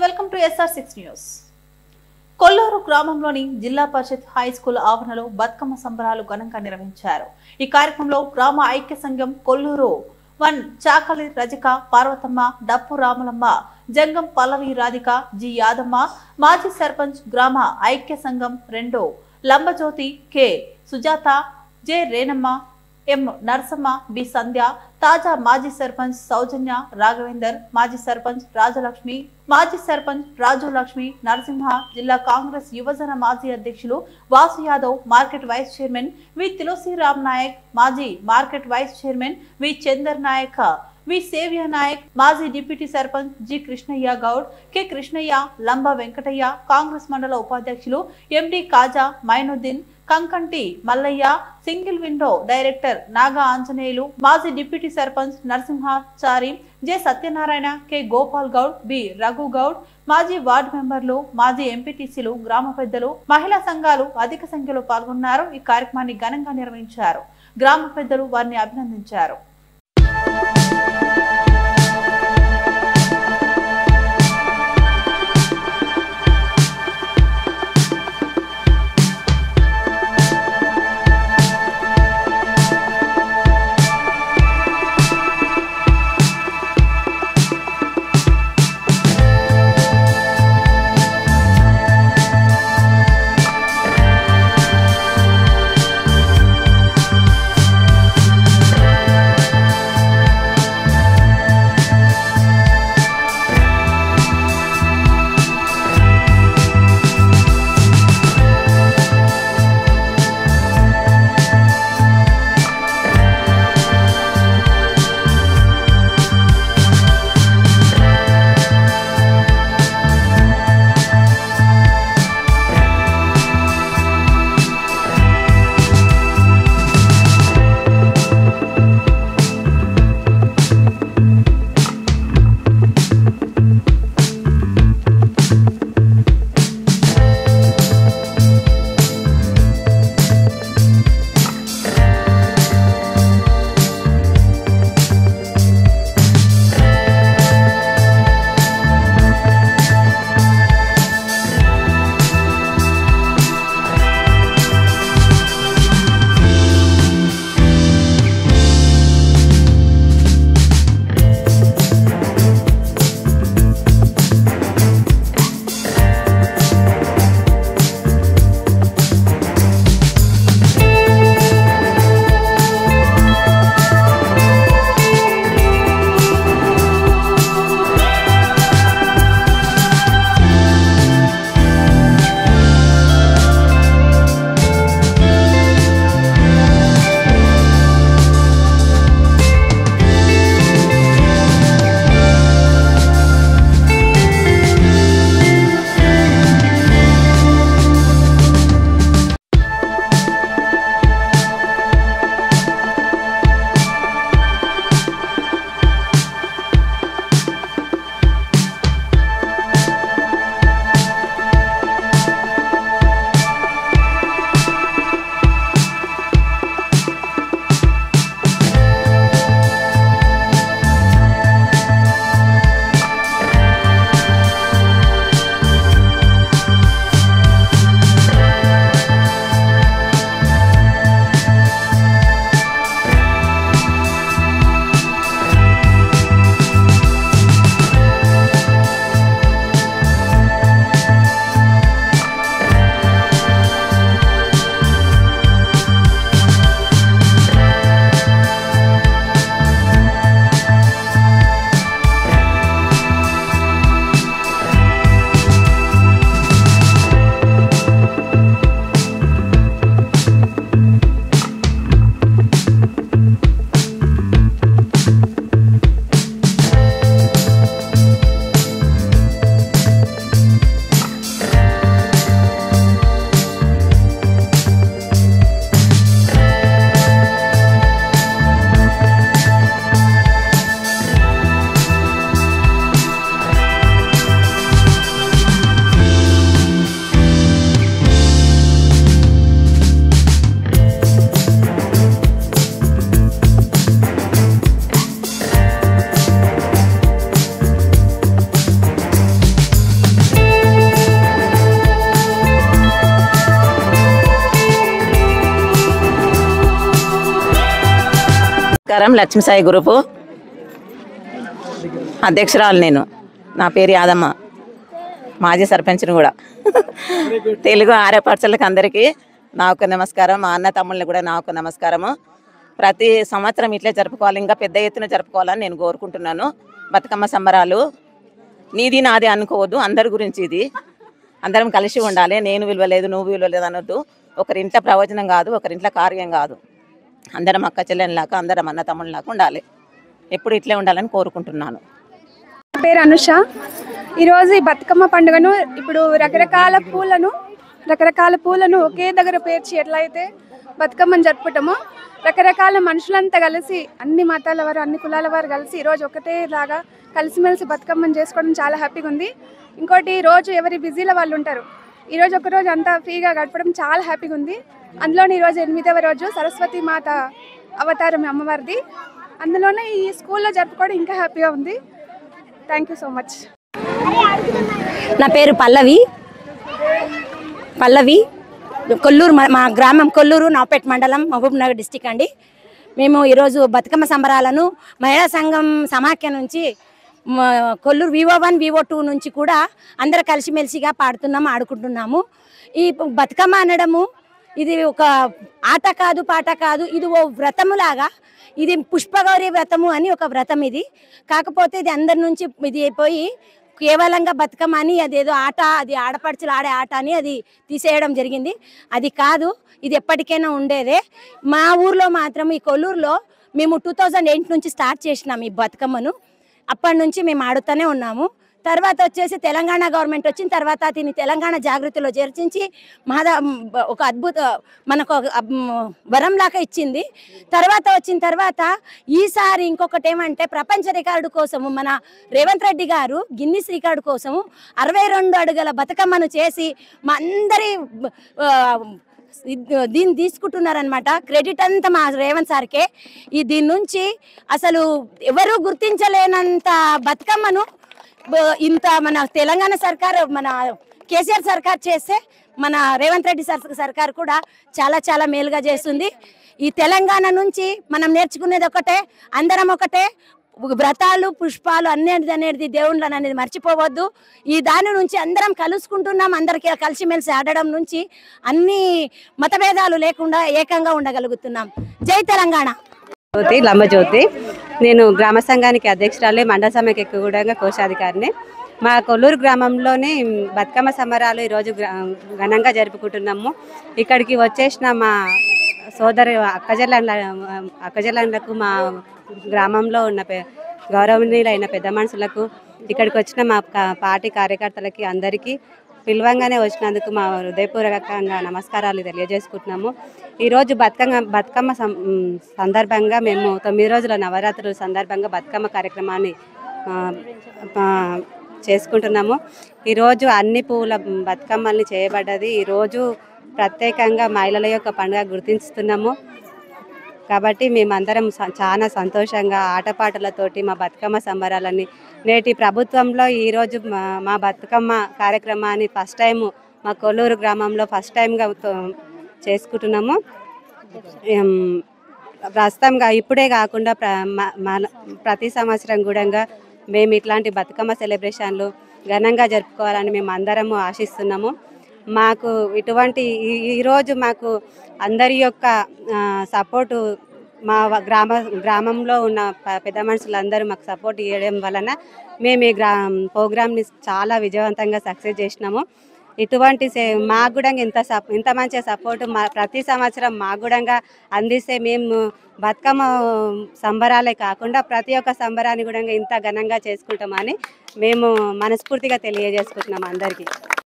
Welcome to SR6 news. Kolluru గ్రామంలోని జిల్లా పరిషత్ high school ఆవరణలో బతుకమ్మ సంబరాలు ఘనంగా నిర్వహించారు. ఈ కార్యక్రమంలో గ్రామ ఐక్య సంఘం కొల్లూరు 1 చాకలి రజిక పార్వతమ్మ, డప్పు రాములమ్మ, జంగం పల్లవి రాధిక, జి యాదమ్మ, మాజీ సర్పంచ్ గ్రామ ఐక్య సంఘం 2 లంబజ్యోతి, కె సుజాత, జె రేణమ్మ, ఎం నర్సమ్మ, బి సంధ్య, తాజా మాజీ సర్పంచ్ సౌజన్య, రాఘవేందర్, మాజీ సర్పంచ్ రాజలక్ష్మి, మాజీ సర్పంచ్ రాజులక్ష్మి, నరసింహ, జిల్లా కాంగ్రెస్ యువజన మాజీ అధ్యక్షులు Vasu Yadav, market vice chairman V Tulasiram Naik, మాజీ market vice chairman V Chandar Naik, V Sevya Naik, మాజీ deputy sarpanch G Krishnaiah Goud, K Krishnaiah, Lamba Venkataiah, Congress mandal ఉపాధ్యక్షులు MD Khaja Mainuddin, Kankanti Mallaiah, single window director Naga Anjaneyulu, మాజీ deputy sarpanch Narasimhachari, J Satyanarayana, K Gopal Goud, B Raghu Goud, మాజీ వార్డు మెంబర్లు, మాజీ ఎంపీటీసీలు, గ్రామ పెద్దలు, మహిళా సంఘాలు అధిక సంఖ్యలో పాల్గొన్నారు. ఈ కార్యక్రమాన్ని ఘనంగా నిర్వహించారు. గ్రామ పెద్దలు వారిని అభినందించారు. నమస్కారం. లక్ష్మీ సాయి గ్రూపు అధ్యక్షురాలు నేను. నా పేరు యాదమ్మ, మాజీ సర్పంచ్ని కూడా. తెలుగు ఆర్యపరచలకు అందరికీ నాకు నమస్కారం. మా అన్న తమ్ముళ్ళని కూడా నాకు నమస్కారము. ప్రతి సంవత్సరం ఇట్లే జరుపుకోవాలి, ఇంకా పెద్ద ఎత్తున జరుపుకోవాలని నేను కోరుకుంటున్నాను. బతుకమ్మ సంబరాలు నీది నాది అనుకోవద్దు, అందరి గురించి ఇది. అందరం కలిసి ఉండాలి. నేను విలువలేదు నువ్వు విలువలేదు అనొద్దు. ఒకరింట్లో ప్రయోజనం కాదు, ఒకరింట్లో కార్యం కాదు. అందరం అక్క చెల్లెనిలాగా, అందరం అన్న తమ్ముళ్ళలాగా ఉండాలి. ఎప్పుడు ఇట్లే ఉండాలని కోరుకుంటున్నాను. నా పేరు అనుష. ఈరోజు ఈ బతుకమ్మ పండుగను ఇప్పుడు రకరకాల పూలను ఒకే దగ్గర పేర్చి ఎట్లయితే బతుకమ్మను జరుపుకుంటామో, రకరకాల మనుషులంతా కలిసి అన్ని మతాల వారు అన్ని కులాల వారు కలిసి ఈరోజు ఒకటేలాగా కలిసిమెలిసి బతుకమ్మను చేసుకోవడం చాలా హ్యాపీగా ఉంది. ఇంకోటి, రోజు ఎవరి బిజీలో వాళ్ళు ఉంటారు. ఈరోజు ఒకరోజు అంతా ఫ్రీగా గడపడం చాలా హ్యాపీగా ఉంది. అందులోనే ఈరోజు 8వ రోజు సరస్వతి మాత అవతారం అమ్మవారిది. అందులోనే ఈ స్కూల్లో జరుపుకోవడం ఇంకా హ్యాపీగా ఉంది. Thank you so much. నా పేరు పల్లవి. కొల్లూరు, మా గ్రామం కొల్లూరు, నవపేట మండలం, మహబూబ్నగర్ డిస్టిక్ అండి. మేము ఈరోజు బతుకమ్మ సంబరాలను మహిళా సంఘం సమాఖ్య నుంచి కొల్లూరు VO1 VO2 నుంచి కూడా అందరూ కలిసిమెలిసిగా పాడుతున్నాము, ఆడుకుంటున్నాము. ఈ బతుకమ్మ అనడము ఇది ఒక ఆట కాదు, పాట కాదు, ఇది ఓ వ్రతములాగా. ఇది పుష్పగౌరి వ్రతము అని ఒక వ్రతం ఇది. కాకపోతే ఇది అందరి నుంచి ఇది అయిపోయి కేవలంగా బతుకమ్మ అని అదేదో ఆట, అది ఆడపడుచులు ఆడే ఆట అని అది తీసేయడం జరిగింది. అది కాదు, ఇది ఎప్పటికైనా ఉండేదే. మా ఊర్లో మాత్రం ఈ కొల్లూరులో మేము 2008 నుంచి స్టార్ట్ చేసినాం ఈ బతుకమ్మను. అప్పటి నుంచి మేము ఆడుతూనే ఉన్నాము. తర్వాత వచ్చేసి తెలంగాణ గవర్నమెంట్ వచ్చిన తర్వాత దీన్ని తెలంగాణ జాగృతిలో చేర్చించి ఒక అద్భుత మనకు వరంలాగా ఇచ్చింది. తర్వాత వచ్చిన తర్వాత ఈసారి ఇంకొకటి ఏమంటే ప్రపంచ రికార్డు కోసము మన రేవంత్ రెడ్డి గారు గిన్నిస్ రికార్డు కోసము 62 అడుగుల బతుకమ్మను చేసి మా అందరి దీన్ని తీసుకుంటున్నారనమాట. క్రెడిట్ అంతా మా రేవంత్ సార్కే. దీని నుంచి అసలు ఎవరు గుర్తించలేనంత బతుకమ్మను ఇంత మన తెలంగాణ సర్కార్, మన కేసీఆర్ సర్కార్ చేస్తే మన రేవంత్ రెడ్డి సర్కార్ కూడా చాలా చాలా మేలుగా చేస్తుంది. ఈ తెలంగాణ నుంచి మనం నేర్చుకునేది ఒకటే, అందరం ఒకటే. వ్రతాలు పుష్పాలు అనేది దేవుళ్ళు అనేది మర్చిపోవద్దు. ఈ దాని నుంచి అందరం కలుసుకుంటున్నాం. అందరికీ కలిసిమెలిసి ఆడడం నుంచి అన్ని మతభేదాలు లేకుండా ఏకంగా ఉండగలుగుతున్నాం. జై తెలంగాణ. లంబజ్యోతి. నేను గ్రామ సంఘానికి అధ్యక్షురాలే, మండల సమైక్య కూడా కోశాధికారిని. మా కొల్లూరు గ్రామంలోని బతుకమ్మ సంబరాలు ఈరోజు ఘనంగా జరుపుకుంటున్నాము. ఇక్కడికి వచ్చేసిన మా సోదరు అక్కజల్లకు, మా గ్రామంలో ఉన్న గౌరవనీయులైన పెద్ద మనుషులకు, ఇక్కడికి వచ్చిన మా పార్టీ కార్యకర్తలకి అందరికీ పిలవంగానే వచ్చినందుకు మా హృదయపూర్వకంగా నమస్కారాలు తెలియజేసుకుంటున్నాము. ఈరోజు బతుకమ్మ సందర్భంగా మేము 9 రోజుల నవరాత్రుల సందర్భంగా బతుకమ్మ కార్యక్రమాన్ని చేసుకుంటున్నాము. ఈరోజు అన్ని పువ్వుల బతుకమ్మల్ని చేయబడ్డది. ఈరోజు ప్రత్యేకంగా మహిళల యొక్క పండుగ గుర్తిస్తున్నాము. కాబట్టి మేమందరం చాలా సంతోషంగా ఆటపాటలతోటి మా బతుకమ్మ సంబరాలని నేటి ప్రభుత్వంలో ఈరోజు మా బతుకమ్మ కార్యక్రమాన్ని ఫస్ట్ టైం మా కొల్లూరు గ్రామంలో ఫస్ట్ టైంగా చేసుకుంటున్నాము. ప్రస్తుతంగా ఇప్పుడే కాకుండా ప్రతి సంవత్సరం కూడా మేము ఇట్లాంటి బతుకమ్మ సెలబ్రేషన్లు ఘనంగా జరుపుకోవాలని మేము అందరము ఆశిస్తున్నాము. మాకు ఇటువంటి ఈరోజు మాకు అందరి యొక్క సపోర్టు, మా గ్రామంలో ఉన్న పెద్ద మనుషులందరూ మాకు సపోర్ట్ ఇవ్వడం వలన మేము ఈ ప్రోగ్రామ్ని చాలా విజయవంతంగా సక్సెస్ చేసినాము. ఇటువంటి మాకు కూడా ఇంత మంచి సపోర్టు ప్రతి సంవత్సరం మాకు కూడా అందిస్తే మేము బతుకమ్మ సంబరాలే కాకుండా ప్రతి ఒక్క సంబరాన్ని కూడా ఇంత ఘనంగా చేసుకుంటామని మేము మనస్ఫూర్తిగా తెలియజేసుకుంటున్నాము అందరికీ.